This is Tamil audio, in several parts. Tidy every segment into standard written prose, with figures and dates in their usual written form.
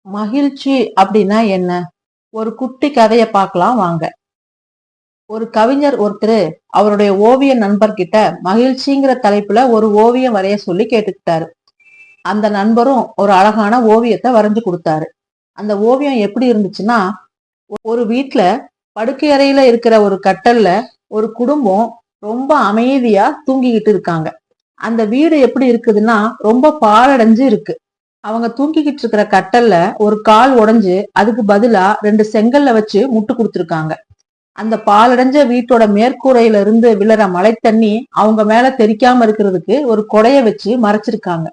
மகிழ்ச்சி அப்படின்னா என்ன? ஒரு குட்டி கதைய பார்க்கலாம் வாங்க. ஒரு கவிஞர் ஒருத்தரு அவருடைய ஓவிய நண்பர்கிட்ட மகிழ்ச்சிங்கிற தலைப்புல ஒரு ஓவியம் வரைய சொல்லி கேட்டுக்கிட்டாரு. அந்த நண்பரும் ஒரு அழகான ஓவியத்தை வரைஞ்சு கொடுத்தாரு. அந்த ஓவியம் எப்படி இருந்துச்சுன்னா, ஒரு வீட்ல படுக்கை அறையில இருக்கிற ஒரு கட்டல்ல ஒரு குடும்பம் ரொம்ப அமைதியா தூங்கிக்கிட்டு இருக்காங்க. அந்த வீடு எப்படி இருக்குதுன்னா ரொம்ப பாழடைஞ்சு இருக்கு. அவங்க தூங்கிக்கிட்டு இருக்கிற கட்டல்ல ஒரு கால் உடைஞ்சு அதுக்கு பதிலா 2 செங்கல்ல வச்சு முட்டு கொடுத்துருக்காங்க. அந்த பாலடைஞ்ச வீட்டோட மேற்கூரையில இருந்து விழற மழை தண்ணி அவங்க மேல தெறிக்காம இருக்கிறதுக்கு ஒரு கொடைய வச்சு மறைச்சிருக்காங்க.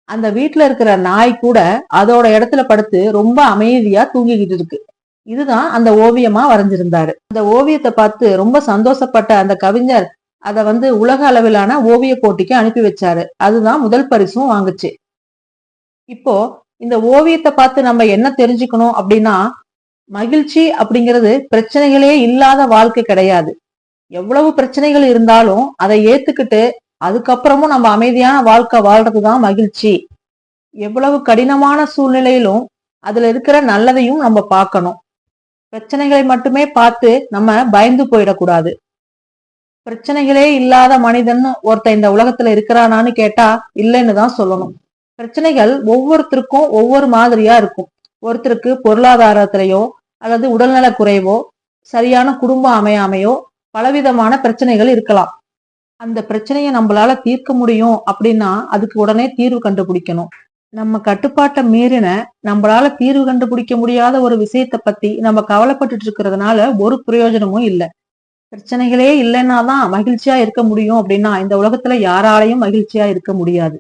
அந்த வீட்டுல இருக்கிற நாய் கூட அதோட இடத்துல படுத்து ரொம்ப அமைதியா தூங்கிக்கிட்டு இருக்கு. இதுதான் அந்த ஓவியமா வரைஞ்சிருந்தாரு. அந்த ஓவியத்தை பார்த்து ரொம்ப சந்தோஷப்பட்ட அந்த கவிஞர் அதை உலக அளவிலான ஓவிய போட்டிக்கு அனுப்பி வச்சாரு. அதுதான் முதல் பரிசும் வாங்குச்சு. இப்போ இந்த ஓவியத்தை பார்த்து நம்ம என்ன தெரிஞ்சுக்கணும் அப்படின்னா, மகிழ்ச்சி அப்படிங்கிறது பிரச்சனைகளே இல்லாத வாழ்க்கை கிடையாது. எவ்வளவு பிரச்சனைகள் இருந்தாலும் அதை ஏத்துக்கிட்டு அதுக்கப்புறமும் நம்ம அமைதியான வாழ்க்கை வாழ்றதுதான் மகிழ்ச்சி. எவ்வளவு கடினமான சூழ்நிலையிலும் அதுல இருக்கிற நல்லதையும் நம்ம பார்க்கணும். பிரச்சனைகளை மட்டுமே பார்த்து நம்ம பயந்து போயிடக்கூடாது. பிரச்சனைகளே இல்லாத மனிதன் ஒருத்தன் இந்த உலகத்துல இருக்கிறானான்னு கேட்டா இல்லைன்னு தான் சொல்லணும். பிரச்சனைகள் ஒவ்வொருத்தருக்கும் ஒவ்வொரு மாதிரியா இருக்கும். ஒருத்தருக்கு பொருளாதாரத்திலேயோ அல்லது உடல்நல குறைவோ, சரியான குடும்பம் அமையாமையோ பலவிதமான பிரச்சனைகள் இருக்கலாம். அந்த பிரச்சனையை நம்மளால தீர்க்க முடியும் அப்படின்னா அதுக்கு உடனே தீர்வு கண்டுபிடிக்கணும். நம்ம கட்டுப்பாட்டை மீறின நம்மளால தீர்வு கண்டுபிடிக்க முடியாத ஒரு விஷயத்தை பத்தி நம்ம கவலைப்பட்டுட்டு இருக்கிறதுனால ஒரு பிரயோஜனமும் இல்லை. பிரச்சனைகளே இல்லைன்னாதான் மகிழ்ச்சியா இருக்க முடியும் அப்படின்னா இந்த உலகத்துல யாராலையும் மகிழ்ச்சியா இருக்க முடியாது.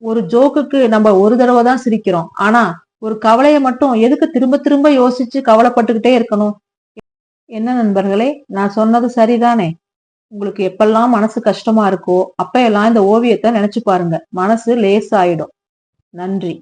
ஒரு ஜோக்குக்கு நம்ம ஒரு தடவை தான் சிரிக்கிறோம். ஆனா ஒரு கவலையை மட்டும் எதுக்கு திரும்ப திரும்ப யோசிச்சு கவலைப்பட்டுக்கிட்டே இருக்கணும்? என்ன நண்பர்களே, நான் சொன்னது சரிதானே? உங்களுக்கு எப்பெல்லாம் மனசு கஷ்டமா இருக்கோ அப்ப எல்லாம் இந்த ஓவியத்தை நினைச்சு பாருங்க. மனசு லேசாயிடும். நன்றி.